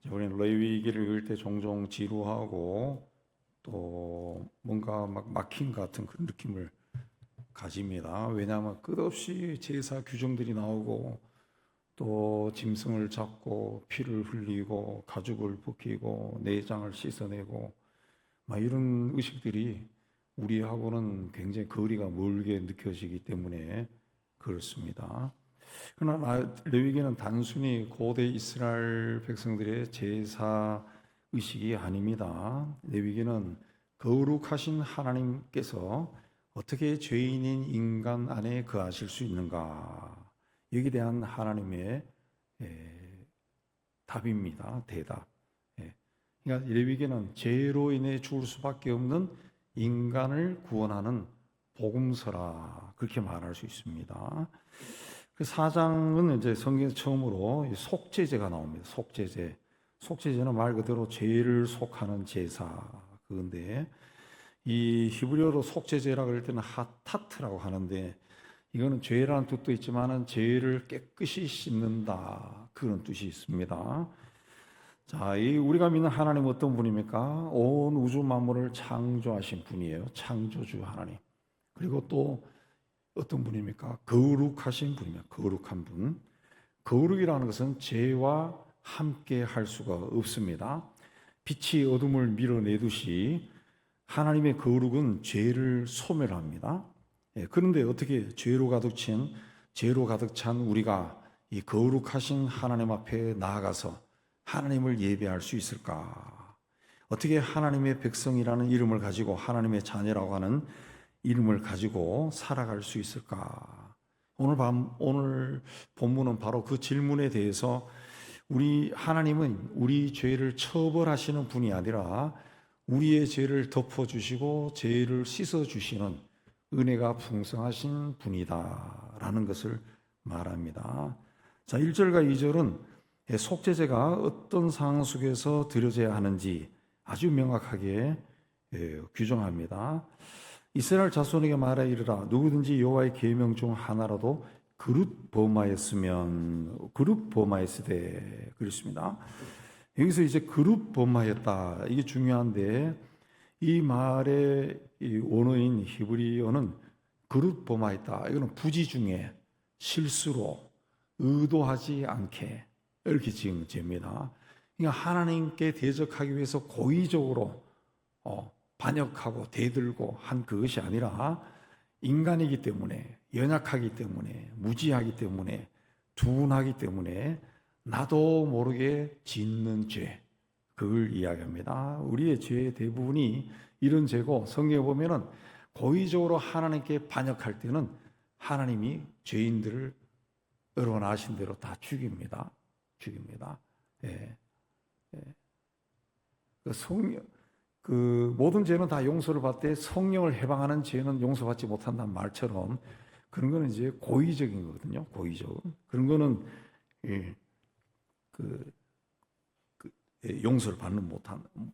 우리는 레위기를 읽을 때 종종 지루하고 또 뭔가 막 막힌 같은 그런 느낌을 가집니다. 왜냐하면 끝없이 제사 규정들이 나오고 또 짐승을 잡고 피를 흘리고 가죽을 벗기고 내장을 씻어내고 막 이런 의식들이 우리하고는 굉장히 거리가 멀게 느껴지기 때문에 그렇습니다. 그러나 레위기는 단순히 고대 이스라엘 백성들의 제사 의식이 아닙니다. 레위기는 거룩하신 하나님께서 어떻게 죄인인 인간 안에 거하실 수 있는가, 여기에 대한 하나님의 답입니다. 대답. 그러니까 레위기는 죄로 인해 죽을 수밖에 없는 인간을 구원하는 복음서라, 그렇게 말할 수 있습니다. 그 4장은 이제 성경 처음으로 속죄제가 나옵니다. 속죄제. 속죄제는 말 그대로 죄를 속하는 제사. 그건데 이 히브리어로 속죄제라 그럴 때는 하타트라고 하는데, 이거는 죄라는 뜻도 있지만은 죄를 깨끗이 씻는다, 그런 뜻이 있습니다. 자, 이 우리가 믿는 하나님 어떤 분입니까? 온 우주 만물을 창조하신 분이에요. 창조주 하나님. 그리고 또 어떤 분입니까? 거룩하신 분입니다. 거룩한 분. 거룩이라는 것은 죄와 함께 할 수가 없습니다. 빛이 어둠을 밀어내듯이 하나님의 거룩은 죄를 소멸합니다. 그런데 어떻게 죄로 가득 찬 우리가 이 거룩하신 하나님 앞에 나아가서 하나님을 예배할 수 있을까? 어떻게 하나님의 백성이라는 이름을 가지고 하나님의 자녀라고 하는 이름을 가지고 살아갈 수 있을까? 오늘 본문은 바로 그 질문에 대해서 하나님은 우리 죄를 처벌하시는 분이 아니라 우리의 죄를 덮어주시고 죄를 씻어주시는 은혜가 풍성하신 분이다라는 것을 말합니다. 자, 1절과 2절은 속죄제가 어떤 상황 속에서 드려져야 하는지 아주 명확하게 규정합니다. 이스라엘 자손에게 말하 이르라, 누구든지 여호와의 계명 중 하나라도 그릇 범하였으되 그렇습니다. 여기서 이제 그릇 범하였다, 이게 중요한데, 이 말의 이 원어인 히브리어는 그릇 범하였다, 이거는 부지 중에 실수로 의도하지 않게 이렇게 지은 죄입니다. 그러니까 하나님께 대적하기 위해서 고의적으로 반역하고 대들고 한 그것이 아니라 인간이기 때문에, 연약하기 때문에, 무지하기 때문에, 둔하기 때문에 나도 모르게 짓는 죄, 그걸 이야기합니다. 우리의 죄의 대부분이 이런 죄고, 성경에 보면은 고의적으로 하나님께 반역할 때는 하나님이 죄인들을 여러분 아신 대로 다 죽입니다. 예. 모든 죄는 다 용서를 받되 성령을 해방하는 죄는 용서받지 못한다는 말처럼, 그런 거는 이제 고의적인 거거든요. 고의적. 그런 거는 용서를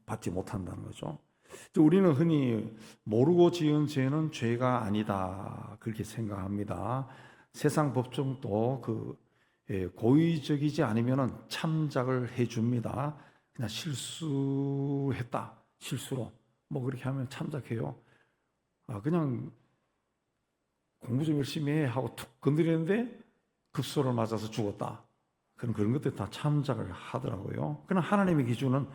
받지 못한다는 거죠. 우리는 흔히 모르고 지은 죄는 죄가 아니다, 그렇게 생각합니다. 세상 법정도 고의적이지 않으면 참작을 해줍니다. 그냥 실수했다, 실수로 그렇게 하면 참작해요. 그냥 공부 좀 열심히 해 하고 툭 건드리는데 급소를 맞아서 죽었다, 그런 것들 다 참작을 하더라고요. 그러나 하나님의 기준은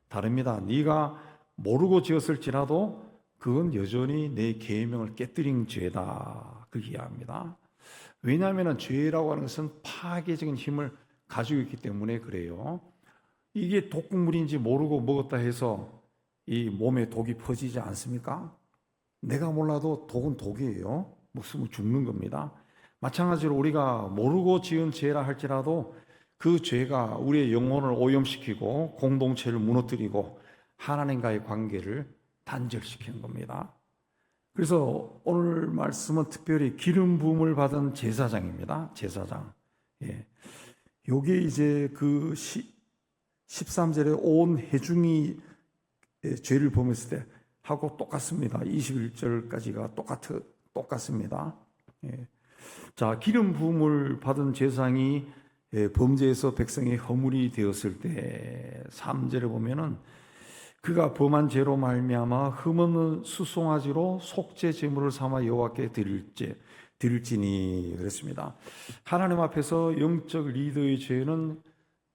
다릅니다. 네가 모르고 지었을지라도 그건 여전히 내 계명을 깨뜨린 죄다, 그렇게 이야기합니다. 왜냐하면 죄라고 하는 것은 파괴적인 힘을 가지고 있기 때문에 그래요. 이게 독극물인지 모르고 먹었다 해서 이 몸에 독이 퍼지지 않습니까? 내가 몰라도 독은 독이에요. 목숨을 죽는 겁니다. 마찬가지로 우리가 모르고 지은 죄라 할지라도 그 죄가 우리의 영혼을 오염시키고 공동체를 무너뜨리고 하나님과의 관계를 단절시키는 겁니다. 그래서 오늘 말씀은 특별히 기름 부음을 받은 제사장입니다. 제사장. 요게 이제 그 13절에 온 회중이 죄를 범했을 때 하고 똑같습니다. 21절까지가 똑같습니다. 자, 기름 부음을 받은 제사장이 범죄에서 백성이 허물이 되었을 때 3절에 보면은 그가 범한 죄로 말미암아 흠없는 수송아지로 속죄 제물을 삼아 여호와께 드릴지니 그랬습니다. 하나님 앞에서 영적 리더의 죄는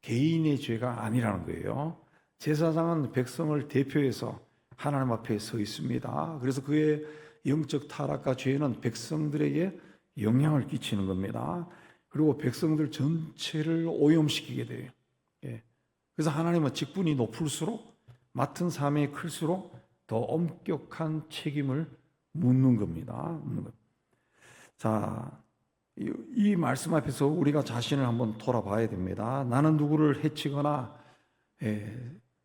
개인의 죄가 아니라는 거예요. 제사장은 백성을 대표해서 하나님 앞에 서 있습니다. 그래서 그의 영적 타락과 죄는 백성들에게 영향을 끼치는 겁니다. 그리고 백성들 전체를 오염시키게 돼요. 그래서 하나님은 직분이 높을수록 맡은 사명이 클수록 더 엄격한 책임을 묻는 겁니다. 자, 이 말씀 앞에서 우리가 자신을 한번 돌아봐야 됩니다. 나는 누구를 해치거나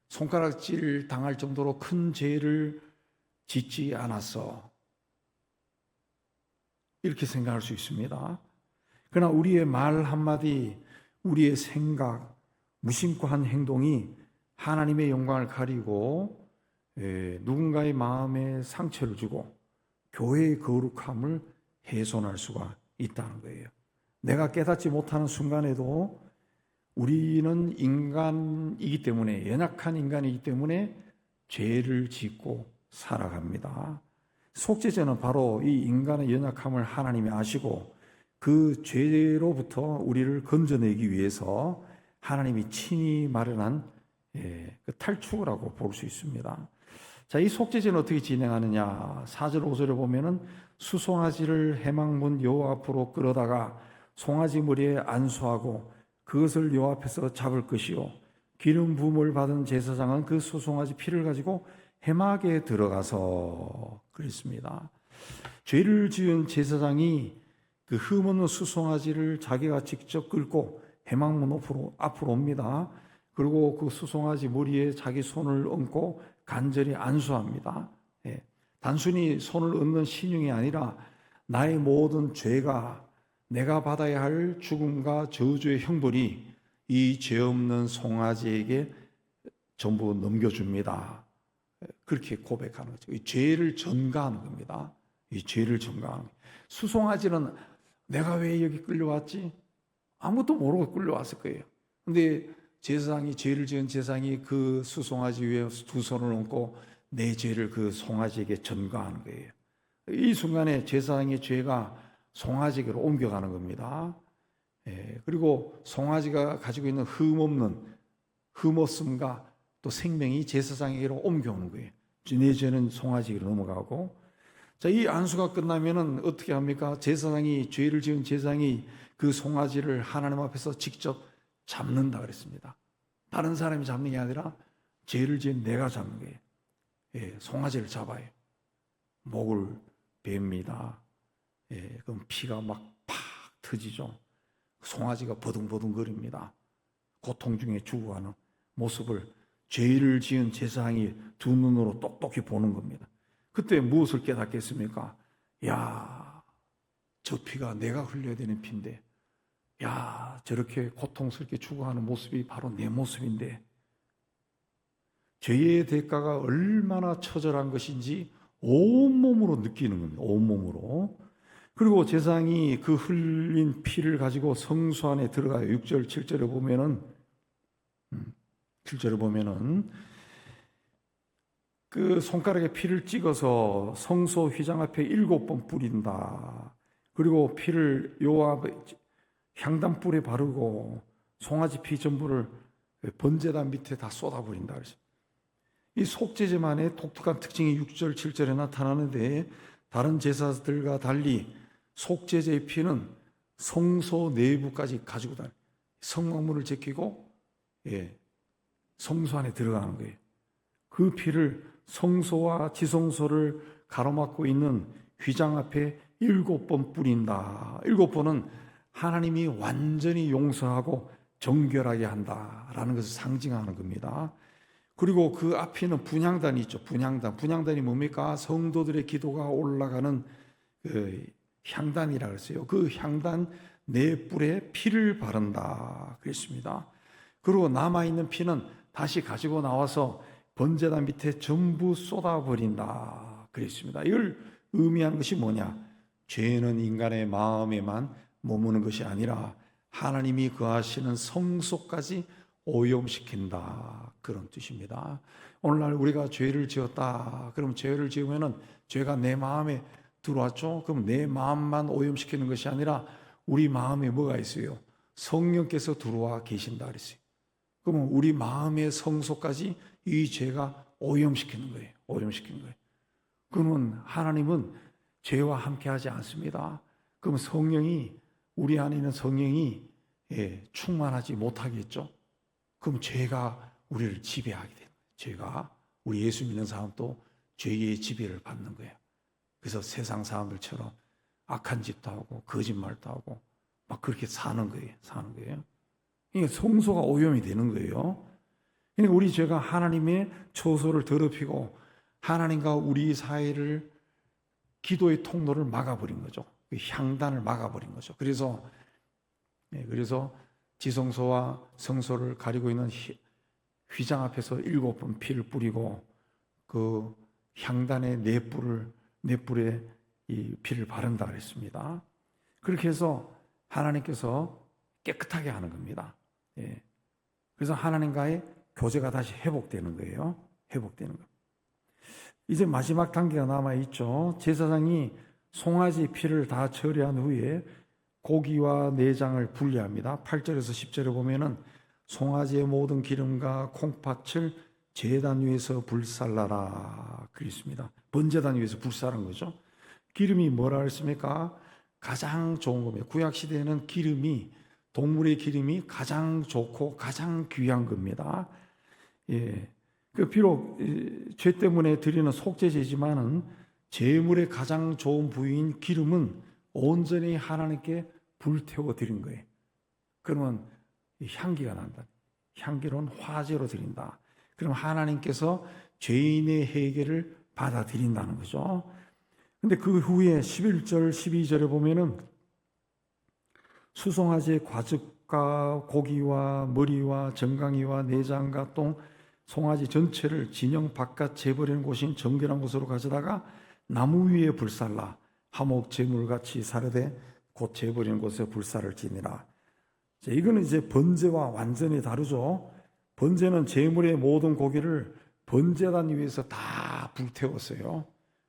손가락질 당할 정도로 큰 죄를 짓지 않았어. 이렇게 생각할 수 있습니다. 그러나 우리의 말 한마디, 우리의 생각, 무심코 한 행동이 하나님의 영광을 가리고 누군가의 마음에 상처를 주고 교회의 거룩함을 훼손할 수가 있다는 거예요. 내가 깨닫지 못하는 순간에도 우리는 인간이기 때문에, 연약한 인간이기 때문에 죄를 짓고 살아갑니다. 속죄죄는 바로 이 인간의 연약함을 하나님이 아시고 그 죄로부터 우리를 건져내기 위해서 하나님이 친히 마련한 그 탈출이라고 볼 수 있습니다. 자, 이 속죄죄는 어떻게 진행하느냐? 4절 5절에 보면은 수송아지를 회막문 여호와 앞으로 끌어다가 송아지 머리에 안수하고 그것을 여호와 앞에서 잡을 것이요 기름 부음을 받은 제사장은 그 수송아지 피를 가지고 회막에 들어가서 그랬습니다. 죄를 지은 제사장이 그 흠없는 수송아지를 자기가 직접 끌고 회막문 앞으로 옵니다. 그리고 그 수송아지 머리에 자기 손을 얹고 간절히 안수합니다. 단순히 손을 얹는 신용이 아니라 나의 모든 죄가 내가 받아야 할 죽음과 저주의 형벌이 이 죄 없는 송아지에게 전부 넘겨줍니다. 그렇게 고백하는 거죠. 이 죄를 전가하는 겁니다. 이 죄를 전가하는 거예요. 수송아지는 내가 왜 여기 끌려왔지? 아무것도 모르고 끌려왔을 거예요. 근데 제사장이, 죄를 지은 제사장이 그 수송아지 위에 두 손을 얹고 내 죄를 그 송아지에게 전가하는 거예요. 이 순간에 제사장의 죄가 송아지에게로 옮겨가는 겁니다. 그리고 송아지가 가지고 있는 흠없음과 또 생명이 제사장에게로 옮겨오는 거예요. 내 죄는 송아지에게로 넘어가고, 자, 이 안수가 끝나면은 어떻게 합니까? 제사장이, 죄를 지은 제사장이 그 송아지를 하나님 앞에서 직접 잡는다 그랬습니다. 다른 사람이 잡는 게 아니라 죄를 지은 내가 잡는 거예요. 송아지를 잡아요. 목을 베입니다. 그럼 피가 막 팍 터지죠. 송아지가 버둥버둥거립니다. 고통 중에 죽어가는 모습을 죄를 지은 제사장이 두 눈으로 똑똑히 보는 겁니다. 그때 무엇을 깨닫겠습니까? 야, 저 피가 내가 흘려야 되는 피인데, 야, 저렇게 고통스럽게 죽어가는 모습이 바로 내 모습인데, 죄의 대가가 얼마나 처절한 것인지 온몸으로 느끼는 겁니다. 온몸으로. 그리고 제사장이 그 흘린 피를 가지고 성소 안에 들어가요. 6절, 7절에 보면은, 7절에 보면은, 그 손가락에 피를 찍어서 성소 휘장 앞에 7번 뿌린다. 그리고 피를 여호와 향단불에 바르고 송아지 피 전부를 번제단 밑에 다 쏟아버린다. 이 속죄제만의 독특한 특징이 6절, 7절에 나타나는데, 다른 제사들과 달리 속죄제의 피는 성소 내부까지 가지고 다녀요. 성막문을 제끼고 성소 안에 들어가는 거예요. 그 피를 성소와 지성소를 가로막고 있는 휘장 앞에 7번 뿌린다. 7번은 하나님이 완전히 용서하고 정결하게 한다라는 것을 상징하는 겁니다. 그리고 그 앞에는 분향단이 있죠. 분향단이 뭡니까? 성도들의 기도가 올라가는 그 향단이라고 했어요. 그 향단 네 뿔에 피를 바른다 그랬습니다. 그리고 남아있는 피는 다시 가지고 나와서 번제단 밑에 전부 쏟아버린다 그랬습니다. 이걸 의미하는 것이 뭐냐? 죄는 인간의 마음에만 머무는 것이 아니라 하나님이 거하시는 성소까지 오염시킨다, 그런 뜻입니다. 오늘날 우리가 죄를 지었다, 그럼 죄를 지으면은 죄가 내 마음에 들어왔죠? 그럼 내 마음만 오염시키는 것이 아니라 우리 마음에 뭐가 있어요? 성령께서 들어와 계신다 그랬어요. 그러면 우리 마음의 성소까지 이 죄가 오염시키는 거예요. 오염시키는 거예요. 그러면 하나님은 죄와 함께하지 않습니다. 그럼 성령이, 우리 안에 있는 성령이 충만하지 못하겠죠. 그럼 죄가 우리를 지배하게 돼요. 죄가, 우리 예수 믿는 사람도 죄의 지배를 받는 거예요. 그래서 세상 사람들처럼 악한 짓도 하고 거짓말도 하고 막 그렇게 사는 거예요. 사는 거예요. 그러니까 성소가 오염이 되는 거예요. 그러니까 우리 죄가 하나님의 처소를 더럽히고 하나님과 우리 사이를, 기도의 통로를 막아버린 거죠. 향단을 막아버린 거죠. 그래서 지성소와 성소를 가리고 있는 휘장 앞에서 7번 피를 뿌리고 그 향단의 넷불에 이 피를 바른다 그랬습니다. 그렇게 해서 하나님께서 깨끗하게 하는 겁니다. 그래서 하나님과의 교제가 다시 회복되는 거예요. 회복되는 거. 이제 마지막 단계가 남아 있죠. 제사장이 송아지 피를 다 처리한 후에 고기와 내장을 분리합니다. 8절에서 10절에 보면은 송아지의 모든 기름과 콩팥을 제단 위에서 불살라라 그랬습니다. 번제단 위에서 불사른 거죠. 기름이 뭐라 그랬습니까? 가장 좋은 겁니다. 구약 시대에는 기름이, 동물의 기름이 가장 좋고 가장 귀한 겁니다. 비록 죄 때문에 드리는 속죄제지만은 제물의 가장 좋은 부위인 기름은 온전히 하나님께 불태워 드린 거예요. 그러면 향기가 난다. 향기로운 화제로 드린다. 그럼 하나님께서 죄인의 회개를 받아들인다는 거죠. 근데 그 후에 11절, 12절에 보면은 수송아지의 과즙과 고기와 머리와 정강이와 내장과 똥, 송아지 전체를 진영 바깥 재버리는 곳인 정결한 곳으로 가져다가 나무 위에 불살라 화목 제물같이 사르되 곧 재버리는 곳에 불살을 지니라. 이거는 이제 번제와 완전히 다르죠. 번제는 제물의 모든 고기를 번제단 위에서 다 불태웠어요.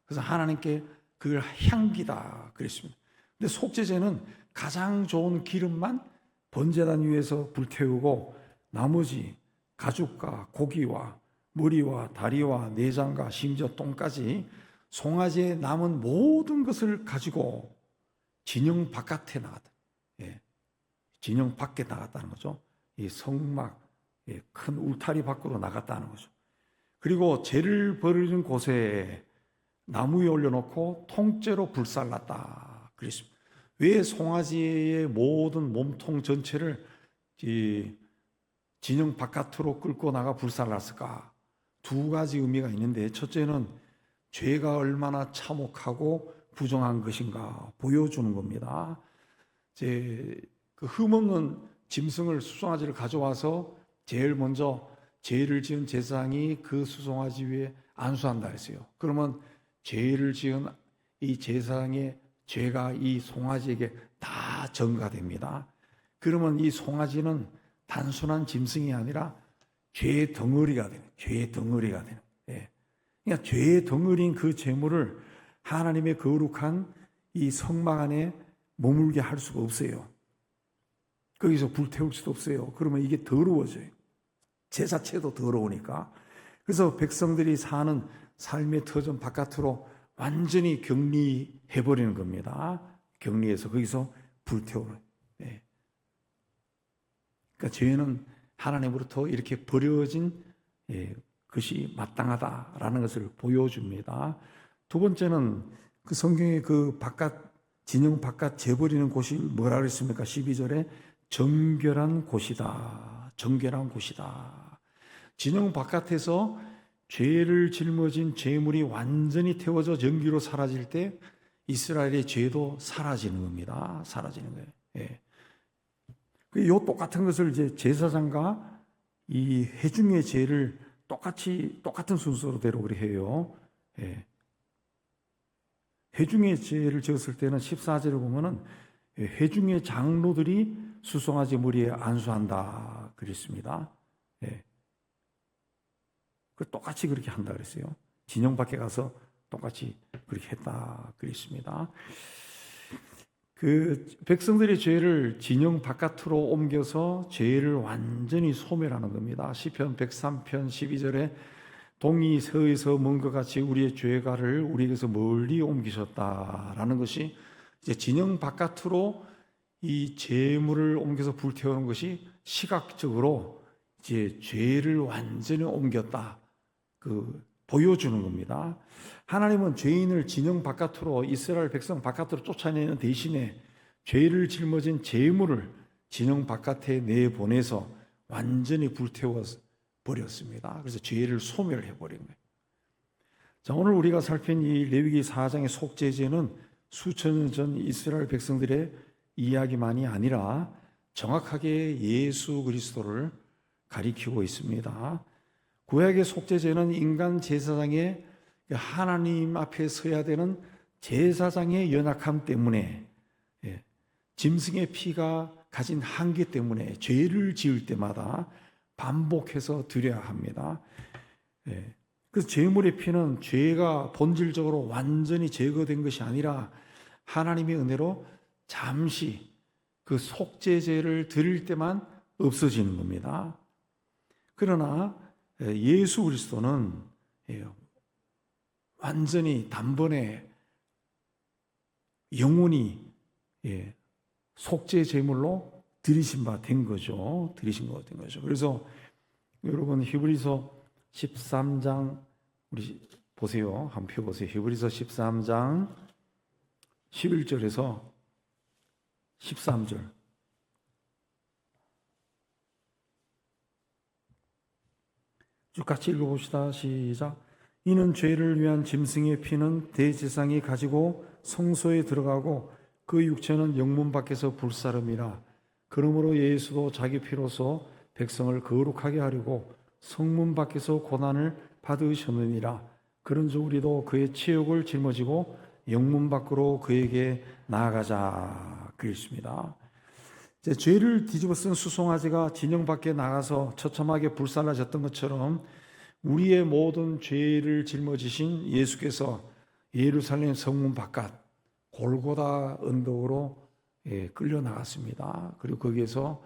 그래서 하나님께 그걸 향기다 그랬습니다. 근데 속죄제는 가장 좋은 기름만 번제단 위에서 불태우고 나머지 가죽과 고기와 머리와 다리와 내장과 심지어 똥까지 송아지에 남은 모든 것을 가지고 진영 바깥에 나갔다. 진영 밖에 나갔다는 거죠. 이 성막, 큰 울타리 밖으로 나갔다는 거죠. 그리고 죄를 버리는 곳에 나무 위에 올려놓고 통째로 불살랐다 그랬습니다. 왜 송아지의 모든 몸통 전체를 진영 바깥으로 끌고 나가 불살랐을까? 두 가지 의미가 있는데, 첫째는 죄가 얼마나 참혹하고 부정한 것인가 보여주는 겁니다. 그 흠없는 짐승을, 수송아지를 가져와서 제일 먼저 죄를 지은 제사장이 그 수송아지 위에 안수한다 했어요. 그러면 죄를 지은 이 제사장의 죄가 이 송아지에게 다 전가됩니다. 그러면 이 송아지는 단순한 짐승이 아니라 죄의 덩어리가 되는, 죄의 덩어리가 되는. 그러니까 죄의 덩어리인 그 제물을 하나님의 거룩한 이 성막 안에 머물게 할 수가 없어요. 거기서 불태울 수도 없어요. 그러면 이게 더러워져요. 제 자체도 더러우니까. 그래서 백성들이 사는 삶의 터전 바깥으로 완전히 격리해버리는 겁니다. 격리해서 거기서 불태우는. 그러니까 죄는 하나님으로부터 이렇게 버려진 것이 마땅하다라는 것을 보여줍니다. 두 번째는 그 성경의 그 바깥, 진영 바깥 재버리는 곳이 뭐라 그랬습니까? 12절에 정결한 곳이다. 정결한 곳이다. 진영 바깥에서 죄를 짊어진 죄물이 완전히 태워져 전기로 사라질 때 이스라엘의 죄도 사라지는 겁니다. 사라지는 거예요. 이 똑같은 것을 이제 제사장과 이 회중의 죄를 똑같은 순서대로 그렇게 해요. 회중의 죄를 지었을 때는 14절을 보면은 회중의 장로들이 수송아지 머리에 안수한다 그랬습니다. 예. 똑같이 그렇게 한다 그랬어요. 진영 밖에 가서 똑같이 그렇게 했다 그랬습니다. 그 백성들의 죄를 진영 바깥으로 옮겨서 죄를 완전히 소멸하는 겁니다. 시편 103편 12절에 동이 서에서 먼 것 같이 우리의 죄가를 우리에게서 멀리 옮기셨다라는 것이 이제 진영 바깥으로 이 재물을 옮겨서 불태우는 것이 시각적으로 이제 죄를 완전히 옮겼다 보여주는 겁니다. 하나님은 죄인을 진영 바깥으로 이스라엘 백성 바깥으로 쫓아내는 대신에 죄를 짊어진 재물을 진영 바깥에 내보내서 완전히 불태워 버렸습니다. 그래서 죄를 소멸해 버린 거예요. 자, 오늘 우리가 살핀 이 레위기 4장의 속죄제는 수천 년 전 이스라엘 백성들의 이야기만이 아니라 정확하게 예수 그리스도를 가리키고 있습니다. 구약의 속죄제는 인간 제사장의 하나님 앞에 서야 되는 제사장의 연약함 때문에, 짐승의 피가 가진 한계 때문에 죄를 지을 때마다 반복해서 드려야 합니다. 그래서 제물의 피는 죄가 본질적으로 완전히 제거된 것이 아니라 하나님의 은혜로 잠시 그 속죄제를 드릴 때만 없어지는 겁니다. 그러나 예수 그리스도는 완전히 단번에 영원히 속죄 제물로 드리신 바 된 거죠. 그래서 여러분 히브리서 13장 우리 보세요. 한번 펴보세요. 히브리서 13장 11절에서 13절. 쭉 같이 읽어봅시다. 시작. 이는 죄를 위한 짐승의 피는 대제사장이 가지고 성소에 들어가고 그 육체는 영문 밖에서 불사름이라. 그러므로 예수도 자기 피로서 백성을 거룩하게 하려고 성문 밖에서 고난을 받으셨느니라. 그런즉 우리도 그의 치욕을 짊어지고 영문 밖으로 그에게 나아가자 그랬습니다. 죄를 뒤집어 쓴 수송아지가 진영 밖에 나가서 처참하게 불살라졌던 것처럼 우리의 모든 죄를 짊어지신 예수께서 예루살렘 성문 바깥 골고다 언덕으로 끌려 나갔습니다. 그리고 거기에서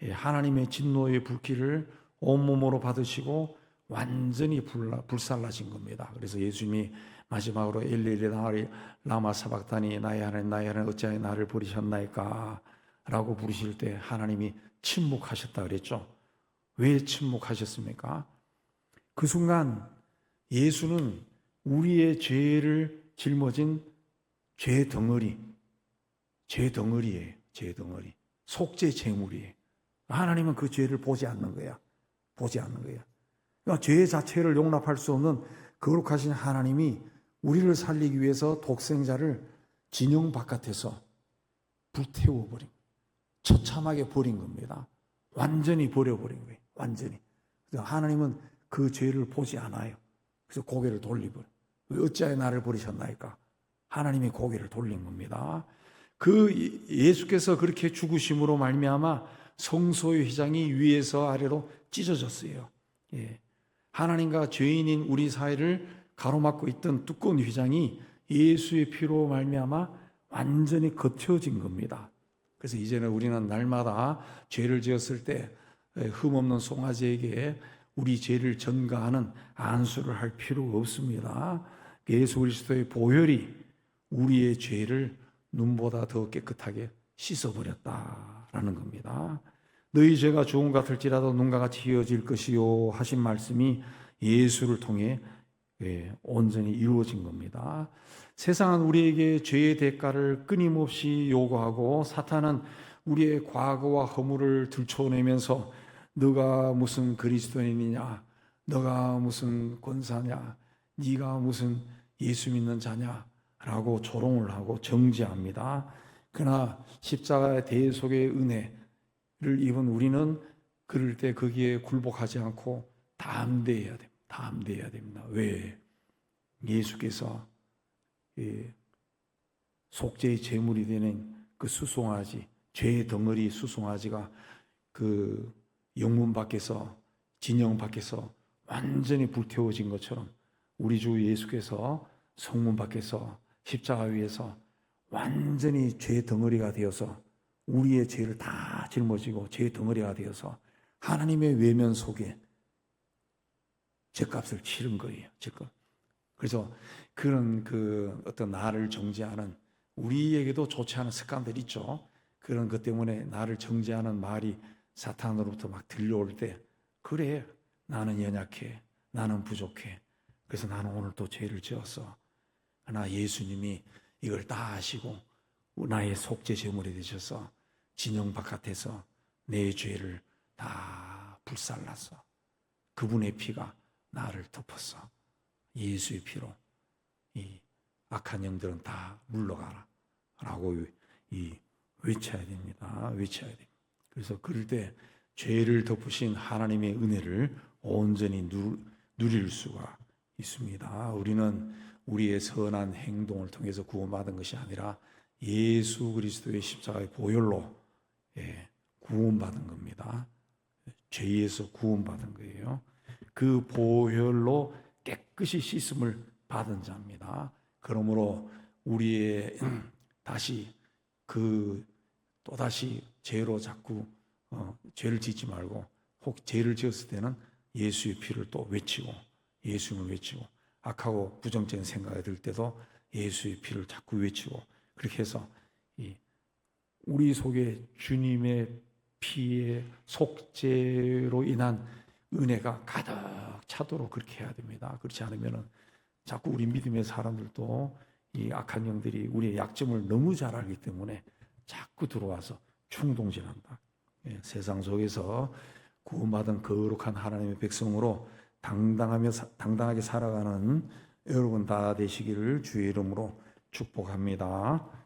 하나님의 진노의 불길을 온몸으로 받으시고 완전히 불살라진 겁니다. 그래서 예수님이 마지막으로 엘리 라마 사박다니 나의 하나님 어찌하여 나를 버리셨나이까 라고 부르실 때 하나님이 침묵하셨다 그랬죠. 왜 침묵하셨습니까? 그 순간 예수는 우리의 죄를 짊어진 죄 덩어리예요. 속죄 제물이에요. 하나님은 그 죄를 보지 않는 거야. 그러니까 죄 자체를 용납할 수 없는 거룩하신 하나님이 우리를 살리기 위해서 독생자를 진영 바깥에서 불태워버린, 처참하게 버린 겁니다. 완전히 버려버린 거예요. 완전히. 그래서 하나님은 그 죄를 보지 않아요. 그래서 고개를 돌리버려. 어찌하여 나를 버리셨나이까? 하나님이 고개를 돌린 겁니다. 그 예수께서 그렇게 죽으심으로 말미암아 성소의 휘장이 위에서 아래로 찢어졌어요. 하나님과 죄인인 우리 사이를 가로막고 있던 두꺼운 휘장이 예수의 피로 말미암아 완전히 겉혀진 겁니다. 그래서 이제는 우리는 날마다 죄를 지었을 때 흠없는 송아지에게 우리 죄를 전가하는 안수를 할 필요가 없습니다. 예수 그리스도의 보혈이 우리의 죄를 눈보다 더 깨끗하게 씻어버렸다라는 겁니다. 너희 죄가 주홍 같을지라도 눈과 같이 희어질 것이요 하신 말씀이 예수를 통해 온전히 이루어진 겁니다. 세상은 우리에게 죄의 대가를 끊임없이 요구하고 사탄은 우리의 과거와 허물을 들춰내면서 너가 무슨 그리스도인이냐, 너가 무슨 권사냐, 네가 무슨 예수 믿는 자냐 라고 조롱을 하고 정죄합니다. 그러나 십자가의 대속의 은혜를 입은 우리는 그럴 때 거기에 굴복하지 않고 담대해야 됩니다. 담대해야 됩니다. 왜? 예수께서 속죄의 제물이 되는 그 수송아지 죄의 덩어리 수송아지가 그 영문 밖에서, 진영 밖에서 완전히 불태워진 것처럼 우리 주 예수께서 성문 밖에서 십자가 위에서 완전히 죄의 덩어리가 되어서 우리의 죄를 다 짊어지고 죄의 덩어리가 되어서 하나님의 외면 속에 죄값을 치른 거예요. 죄값. 그래서 그런 그 어떤 나를 정죄하는, 우리에게도 좋지 않은 습관들 있죠. 그런 것 때문에 나를 정죄하는 말이 사탄으로부터 막 들려올 때, 그래, 나는 연약해, 나는 부족해, 그래서 나는 오늘 또 죄를 지었어. 그러나 예수님이 이걸 다 아시고 나의 속죄 제물이 되셔서 진영 바깥에서 내 죄를 다 불살라서 그분의 피가 나를 덮었어. 예수의 피로 이 악한 영들은 다 물러가라 라고 외쳐야 됩니다. 외쳐야 됩니다. 그래서 그럴 때 죄를 덮으신 하나님의 은혜를 온전히 누릴 수가 있습니다. 우리는 우리의 선한 행동을 통해서 구원받은 것이 아니라 예수 그리스도의 십자가의 보혈로 구원받은 겁니다. 죄에서 구원받은 거예요. 그 보혈로 깨끗이 씻음을 받은 자입니다. 그러므로 우리의 다시 또다시 죄로 자꾸 죄를 짓지 말고, 혹 죄를 지었을 때는 예수의 피를 또 외치고, 예수님을 외치고, 악하고 부정적인 생각이 들 때도 예수의 피를 자꾸 외치고, 그렇게 해서 우리 속에 주님의 피의 속죄로 인한 은혜가 가득 차도록 그렇게 해야 됩니다. 그렇지 않으면 자꾸 우리 믿음의 사람들도 이 악한 영들이 우리의 약점을 너무 잘 알기 때문에 자꾸 들어와서 충동질한다. 세상 속에서 구원받은 거룩한 하나님의 백성으로 당당하게 살아가는 여러분 다 되시기를 주의 이름으로 축복합니다.